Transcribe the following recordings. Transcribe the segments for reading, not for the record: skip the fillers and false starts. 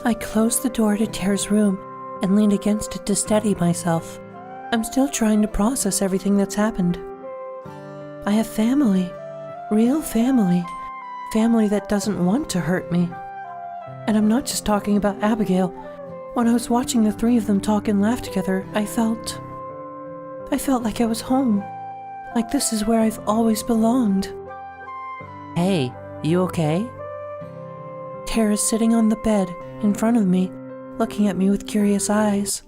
I closed the door to Tara's room and leaned against it to steady myself. I'm still trying to process everything that's happened. I have family. Real family. Family that doesn't want to hurt me. And I'm not just talking about Abigail. When I was watching the three of them talk and laugh together, I felt like I was home. Like this is where I've always belonged. Hey, you okay? Tara's sitting on the bed in front of me, looking at me with curious eyes.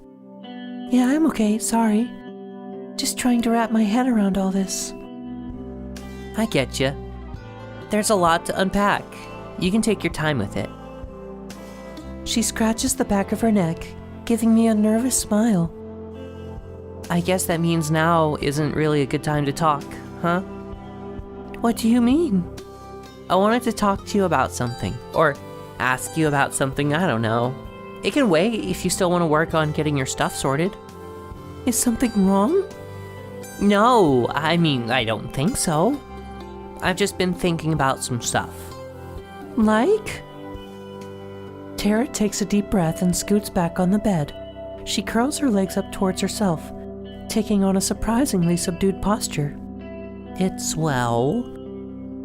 Yeah, I'm okay, sorry. Just trying to wrap my head around all this. I get you. There's a lot to unpack. You can take your time with it. She scratches the back of her neck, giving me a nervous smile. I guess that means now isn't really a good time to talk, huh? What do you mean? I wanted to talk to you about something, or ask you about something, I don't know. It can wait if you still want to work on getting your stuff sorted. Is something wrong? No, I mean, I don't think so. I've just been thinking about some stuff. Like? Tara takes a deep breath and scoots back on the bed. She curls her legs up towards herself, taking on a surprisingly subdued posture. It's, well,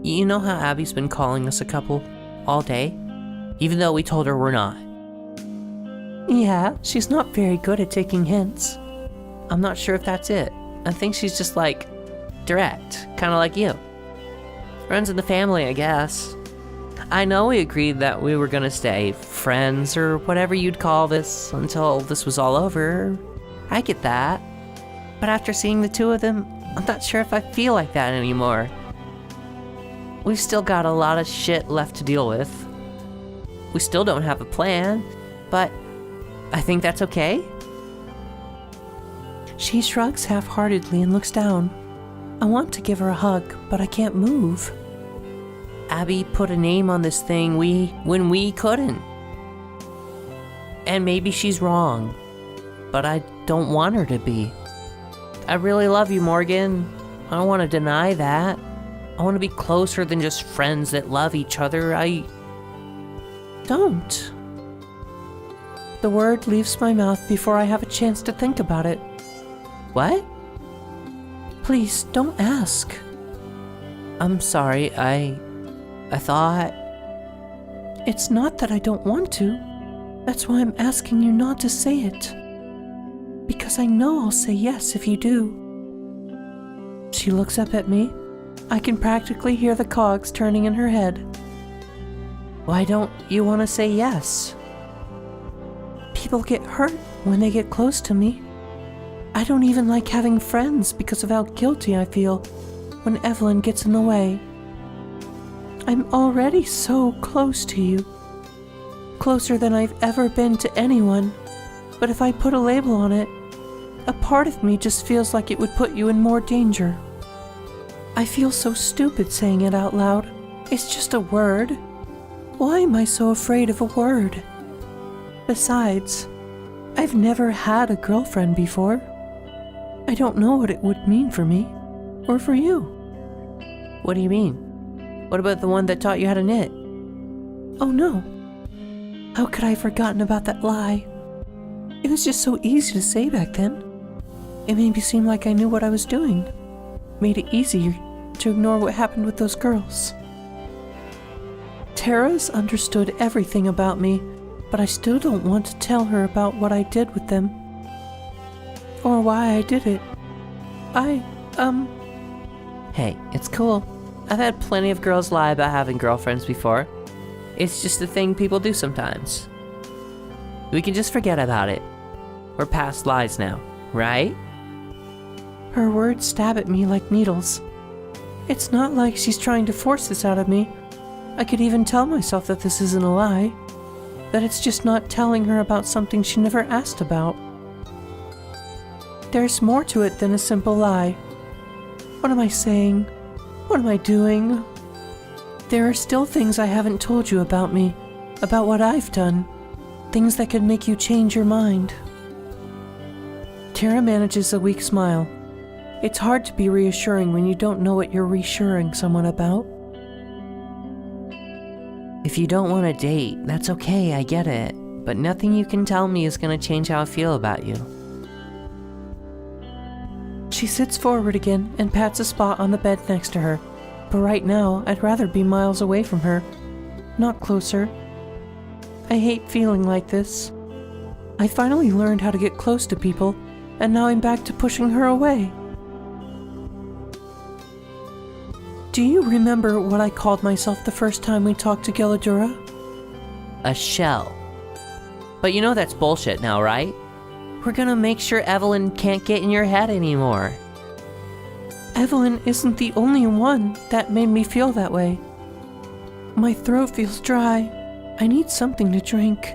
you know how Abby's been calling us a couple all day? Even though we told her we're not. Yeah, she's not very good at taking hints. I'm not sure if that's it. I think she's just like, direct, kind of like you. Runs in the family, I guess. I know we agreed that we were gonna stay friends or whatever you'd call this until this was all over. I get that. But after seeing the two of them, I'm not sure if I feel like that anymore. We've still got a lot of shit left to deal with. We still don't have a plan, but I think that's okay. She shrugs half-heartedly and looks down. I want to give her a hug, but I can't move. Abby put a name on this thing when we couldn't. And maybe she's wrong, but I don't want her to be. I really love you, Morgan. I don't want to deny that. I want to be closer than just friends that love each other. Don't. The word leaves my mouth before I have a chance to think about it. What? Please, don't ask. I'm sorry, I thought... It's not that I don't want to. That's why I'm asking you not to say it. Because I know I'll say yes if you do. She looks up at me. I can practically hear the cogs turning in her head. Why don't you want to say yes? People get hurt when they get close to me. I don't even like having friends because of how guilty I feel when Evelyn gets in the way. I'm already so close to you. Closer than I've ever been to anyone. But if I put a label on it, a part of me just feels like it would put you in more danger. I feel so stupid saying it out loud. It's just a word. Why am I so afraid of a word? Besides, I've never had a girlfriend before. I don't know what it would mean for me, or for you. What do you mean? What about the one that taught you how to knit? Oh no. How could I have forgotten about that lie? It was just so easy to say back then. It made me seem like I knew what I was doing. Made it easier to ignore what happened with those girls. Tara's understood everything about me, but I still don't want to tell her about what I did with them. Or why I did it. Hey, it's cool. I've had plenty of girls lie about having girlfriends before. It's just a thing people do sometimes. We can just forget about it. We're past lies now, right? Her words stab at me like needles. It's not like she's trying to force this out of me. I could even tell myself that this isn't a lie. That it's just not telling her about something she never asked about. There's more to it than a simple lie. What am I saying? What am I doing? There are still things I haven't told you about me, about what I've done, things that could make you change your mind. Tara manages a weak smile. It's hard to be reassuring when you don't know what you're reassuring someone about. If you don't want to date, that's okay, I get it. but nothing you can tell me is gonna change how I feel about you. She sits forward again and pats a spot on the bed next to her. But right now, I'd rather be miles away from her, not closer. I hate feeling like this. I finally learned how to get close to people, and now I'm back to pushing her away. Do you remember what I called myself the first time we talked to Gilladura? A shell. But you know that's bullshit now, right? We're gonna make sure Evelyn can't get in your head anymore. Evelyn isn't the only one that made me feel that way. My throat feels dry. I need something to drink,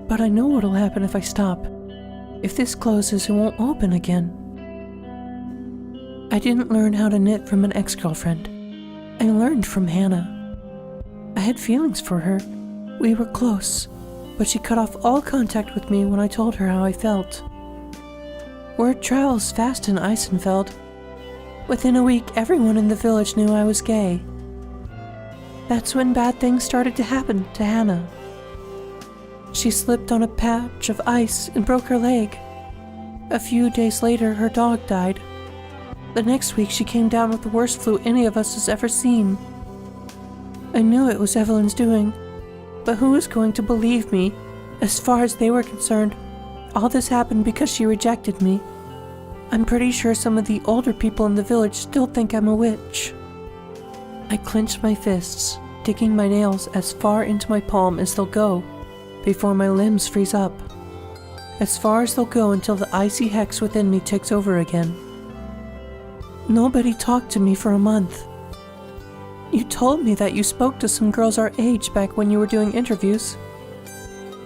but I know what'll happen if I stop. If this closes, it won't open again. I didn't learn how to knit from an ex-girlfriend. I learned from Hannah. I had feelings for her. We were close, but she cut off all contact with me when I told her how I felt. Word travels fast in Eysenfeld. Within a week, everyone in the village knew I was gay. That's when bad things started to happen to Hannah. She slipped on a patch of ice and broke her leg. A few days later, her dog died. The next week, she came down with the worst flu any of us has ever seen. I knew it was Evelyn's doing, but who was going to believe me? As far as they were concerned, all this happened because she rejected me. I'm pretty sure some of the older people in the village still think I'm a witch. I clenched my fists, digging my nails as far into my palm as they'll go, before my limbs freeze up. As far as they'll go until the icy hex within me takes over again. Nobody talked to me for a month. You told me that you spoke to some girls our age back when you were doing interviews.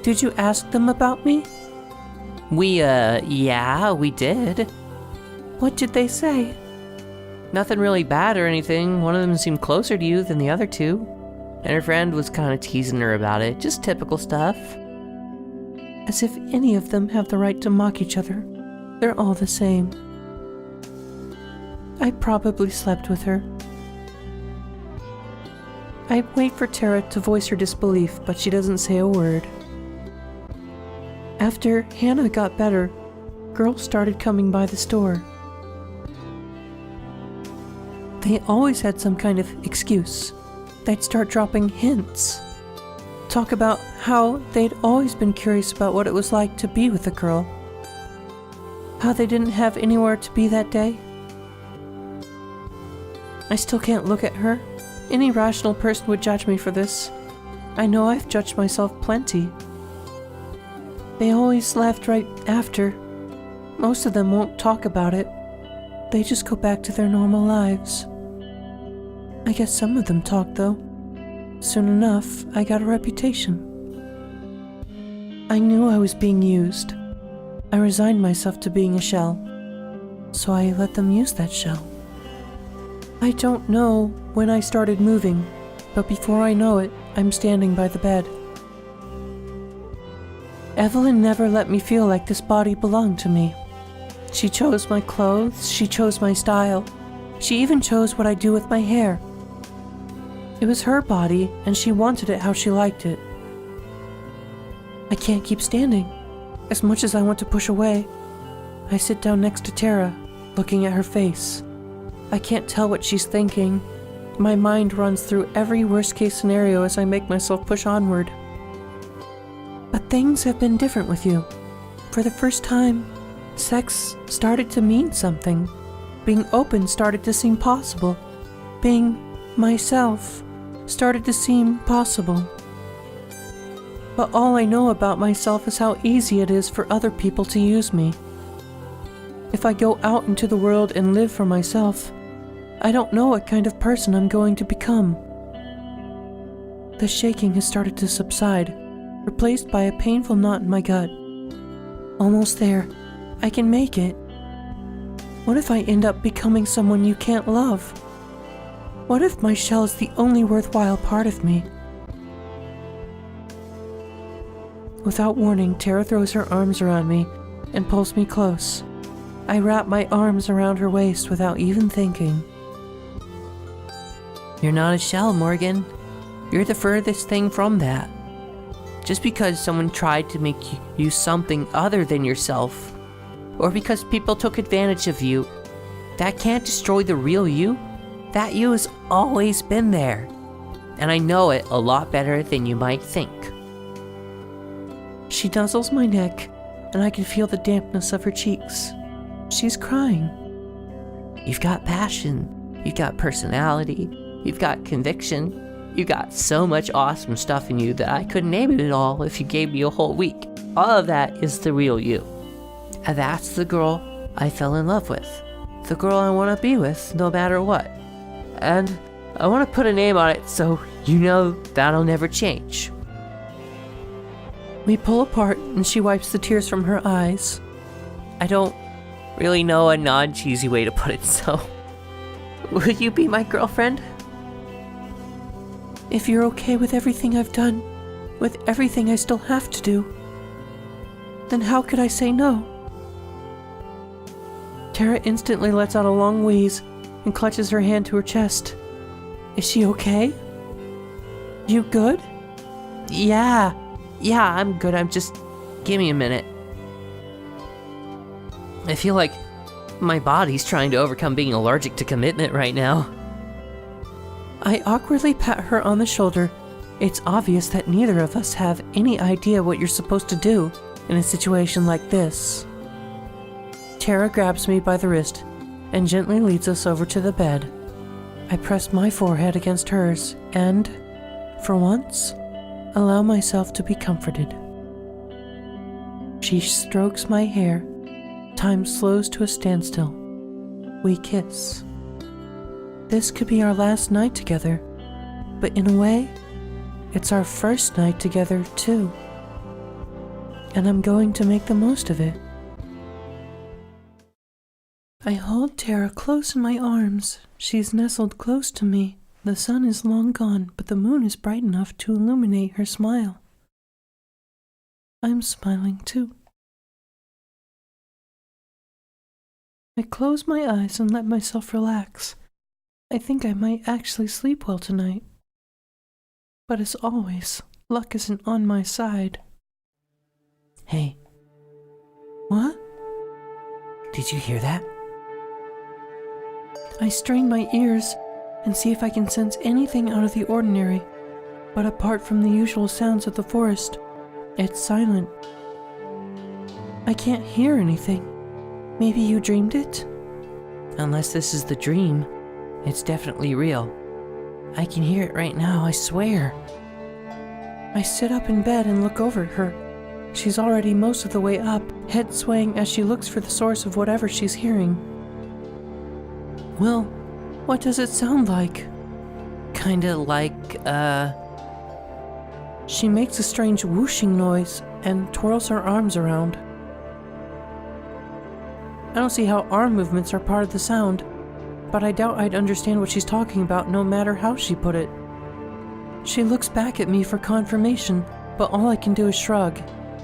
Did you ask them about me? Yeah, we did. What did they say? Nothing really bad or anything. One of them seemed closer to you than the other two. And her friend was kind of teasing her about it. Just typical stuff. As if any of them have the right to mock each other. They're all the same. I probably slept with her. I wait for Tara to voice her disbelief, but she doesn't say a word. After Hannah got better, girls started coming by the store. They always had some kind of excuse. They'd start dropping hints. Talk about how they'd always been curious about what it was like to be with a girl. How they didn't have anywhere to be that day. I still can't look at her. Any rational person would judge me for this. I know I've judged myself plenty. They always left right after. Most of them won't talk about it. They just go back to their normal lives. I guess some of them talk, though. Soon enough, I got a reputation. I knew I was being used. I resigned myself to being a shell. So I let them use that shell. I don't know when I started moving, but before I know it, I'm standing by the bed. Evelyn never let me feel like this body belonged to me. She chose my clothes, she chose my style. She even chose what I do with my hair. It was her body, and she wanted it how she liked it. I can't keep standing. As much as I want to push away, I sit down next to Tara, looking at her face. I can't tell what she's thinking. My mind runs through every worst-case scenario as I make myself push onward. But things have been different with you. For the first time, sex started to mean something. Being open started to seem possible. Being myself started to seem possible. But all I know about myself is how easy it is for other people to use me. If I go out into the world and live for myself, I don't know what kind of person I'm going to become. The shaking has started to subside, replaced by a painful knot in my gut. Almost there. I can make it. What if I end up becoming someone you can't love? What if my shell is the only worthwhile part of me? Without warning, Tara throws her arms around me and pulls me close. I wrap my arms around her waist without even thinking. You're not a shell, Morgan. You're the furthest thing from that. Just because someone tried to make you something other than yourself, or because people took advantage of you, that can't destroy the real you. That you has always been there. And I know it a lot better than you might think. She nuzzles my neck, and I can feel the dampness of her cheeks. She's crying. You've got passion, you've got personality, you've got conviction, you've got so much awesome stuff in you that I couldn't name it all if you gave me a whole week. All of that is the real you. And that's the girl I fell in love with. The girl I want to be with no matter what. And I want to put a name on it so you know that'll never change. We pull apart and she wipes the tears from her eyes. I don't really know a non-cheesy way to put it, so will you be my girlfriend? If you're okay with everything I've done, with everything I still have to do, then how could I say no? Tara instantly lets out a long wheeze and clutches her hand to her chest. Is she okay? You good? Yeah, I'm good. Give me a minute. I feel like my body's trying to overcome being allergic to commitment right now. I awkwardly pat her on the shoulder. It's obvious that neither of us have any idea what you're supposed to do in a situation like this. Tara grabs me by the wrist and gently leads us over to the bed. I press my forehead against hers and, for once, allow myself to be comforted. She strokes my hair. Time slows to a standstill. We kiss. This could be our last night together, but in a way, it's our first night together too. And I'm going to make the most of it. I hold Tara close in my arms. She's nestled close to me. The sun is long gone, but the moon is bright enough to illuminate her smile. I'm smiling too. I close my eyes and let myself relax. I think I might actually sleep well tonight. But as always, luck isn't on my side. Hey. What? Did you hear that? I strain my ears and see if I can sense anything out of the ordinary, but apart from the usual sounds of the forest, it's silent. I can't hear anything. Maybe you dreamed it? Unless this is the dream, it's definitely real. I can hear it right now, I swear. I sit up in bed and look over at her. She's already most of the way up, head swaying as she looks for the source of whatever she's hearing. Well, what does it sound like? Kinda like, She makes a strange whooshing noise and twirls her arms around. I don't see how arm movements are part of the sound, but I doubt I'd understand what she's talking about no matter how she put it. She looks back at me for confirmation, but all I can do is shrug.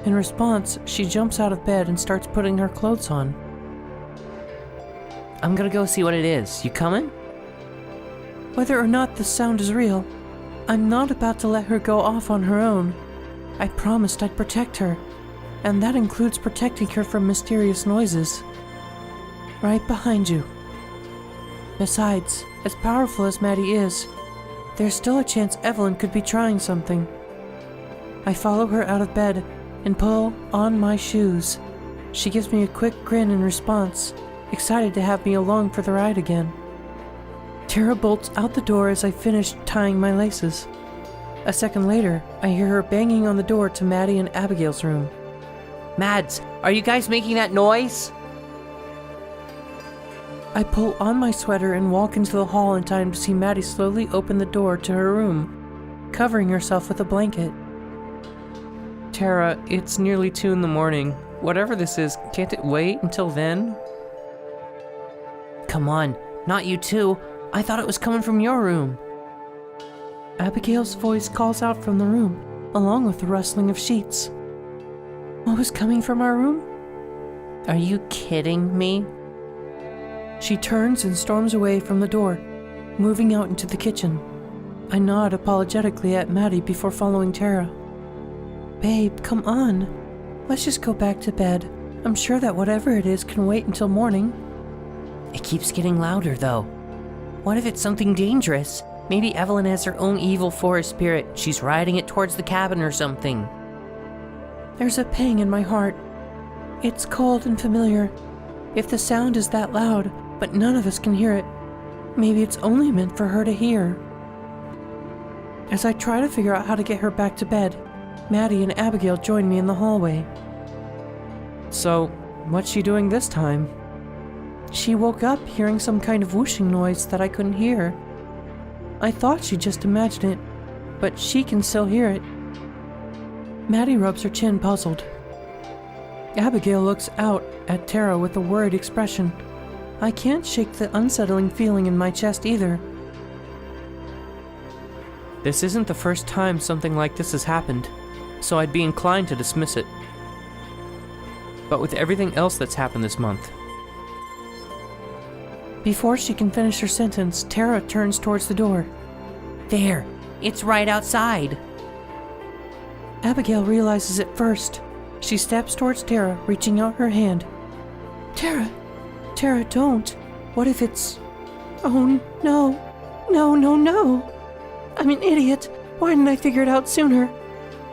In response, she jumps out of bed and starts putting her clothes on. I'm gonna go see what it is. You coming? Whether or not the sound is real, I'm not about to let her go off on her own. I promised I'd protect her, and that includes protecting her from mysterious noises. Right behind you. Besides, as powerful as Maddie is, there's still a chance Evelyn could be trying something. I follow her out of bed and pull on my shoes. She gives me a quick grin in response, excited to have me along for the ride again. Tara bolts out the door as I finish tying my laces. A second later, I hear her banging on the door to Maddie and Abigail's room. Mads, are you guys making that noise? I pull on my sweater and walk into the hall in time to see Maddie slowly open the door to her room, covering herself with a blanket. Tara, it's nearly 2 a.m. Whatever this is, can't it wait until then? Come on, not you too. I thought it was coming from your room. Abigail's voice calls out from the room, along with the rustling of sheets. What was coming from our room? Are you kidding me? She turns and storms away from the door, moving out into the kitchen. I nod apologetically at Maddie before following Tara. Babe, come on. Let's just go back to bed. I'm sure that whatever it is can wait until morning. It keeps getting louder, though. What if it's something dangerous? Maybe Evelyn has her own evil forest spirit. She's riding it towards the cabin or something. There's a pang in my heart. It's cold and familiar. If the sound is that loud, but none of us can hear it, maybe it's only meant for her to hear. As I try to figure out how to get her back to bed, Maddie and Abigail join me in the hallway. So, what's she doing this time? She woke up hearing some kind of whooshing noise that I couldn't hear. I thought she just imagined it, but she can still hear it. Maddie rubs her chin, puzzled. Abigail looks out at Tara with a worried expression. I can't shake the unsettling feeling in my chest either. This isn't the first time something like this has happened, so I'd be inclined to dismiss it. But with everything else that's happened this month... Before she can finish her sentence, Tara turns towards the door. There! It's right outside! Abigail realizes it first. She steps towards Tara, reaching out her hand. Tara! Tara, don't! What if it's... Oh, no! No, no, no! I'm an idiot! Why didn't I figure it out sooner?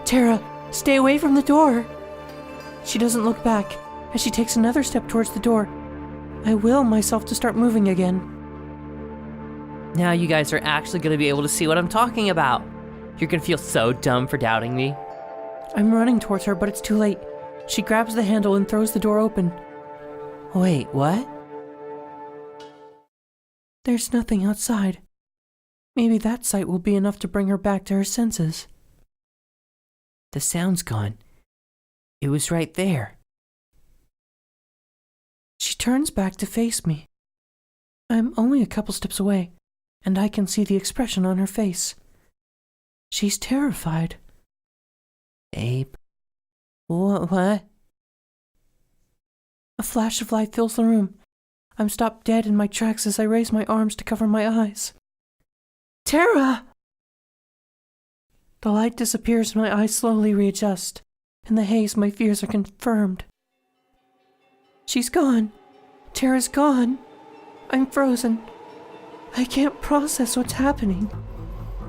Tara, stay away from the door! She doesn't look back. As she takes another step towards the door, I will myself to start moving again. Now you guys are actually going to be able to see what I'm talking about. You're going to feel so dumb for doubting me. I'm running towards her, but it's too late. She grabs the handle and throws the door open. Wait, what? There's nothing outside. Maybe that sight will be enough to bring her back to her senses. The sound's gone. It was right there. She turns back to face me. I'm only a couple steps away, and I can see the expression on her face. She's terrified. Babe? What? A flash of light fills the room. I'm stopped dead in my tracks as I raise my arms to cover my eyes. Tara! The light disappears and my eyes slowly readjust. In the haze, my fears are confirmed. She's gone. Tara's gone. I'm frozen. I can't process what's happening.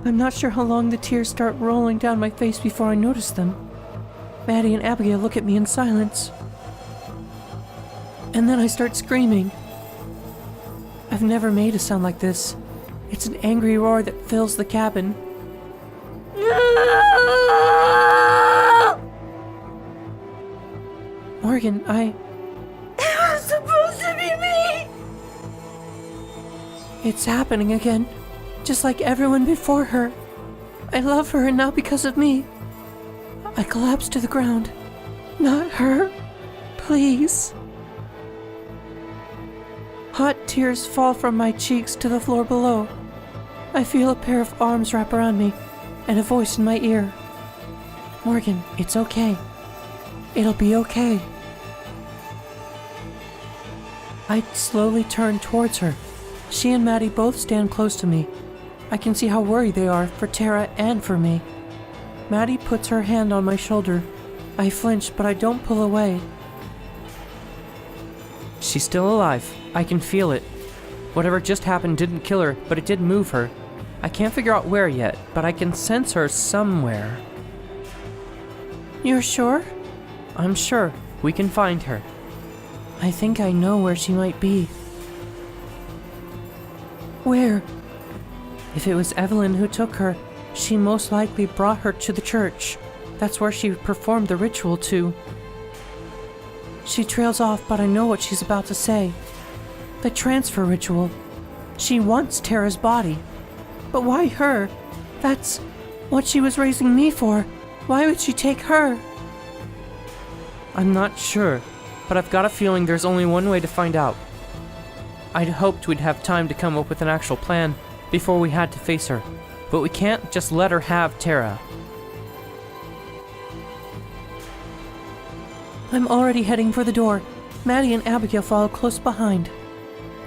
I'm not sure how long the tears start rolling down my face before I notice them. Maddie and Abigail look at me in silence. And then I start screaming. I've never made a sound like this. It's an angry roar that fills the cabin. Morgan, It was supposed to be me! It's happening again, just like everyone before her. I love her, and now because of me. I collapse to the ground. Not her. Please. Hot tears fall from my cheeks to the floor below. I feel a pair of arms wrap around me, and a voice in my ear. Morgan, it's okay. It'll be okay. I slowly turn towards her. She and Maddie both stand close to me. I can see how worried they are for Tara and for me. Maddie puts her hand on my shoulder. I flinch, but I don't pull away. She's still alive. I can feel it. Whatever just happened didn't kill her, but it did move her. I can't figure out where yet, but I can sense her somewhere. You're sure? I'm sure. We can find her. I think I know where she might be. Where? If it was Evelyn who took her, she most likely brought her to the church. That's where she performed the ritual to. She trails off, but I know what she's about to say. The transfer ritual. She wants Tara's body. But why her? That's what she was raising me for. Why would she take her? I'm not sure, but I've got a feeling there's only one way to find out. I'd hoped we'd have time to come up with an actual plan before we had to face her, but we can't just let her have Tara. I'm already heading for the door. Maddie and Abigail follow close behind.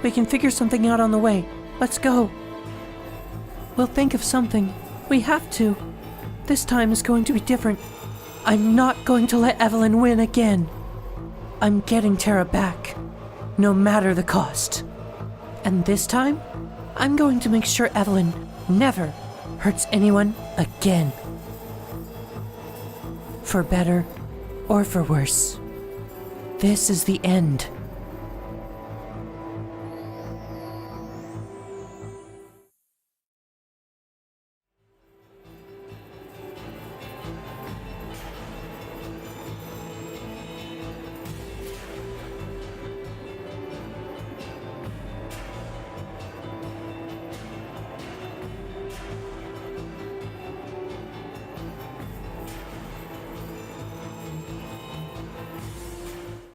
We can figure something out on the way. Let's go. We'll think of something. We have to. This time is going to be different. I'm not going to let Evelyn win again. I'm getting Tara back, no matter the cost. And this time, I'm going to make sure Evelyn never hurts anyone again. For better or for worse, this is the end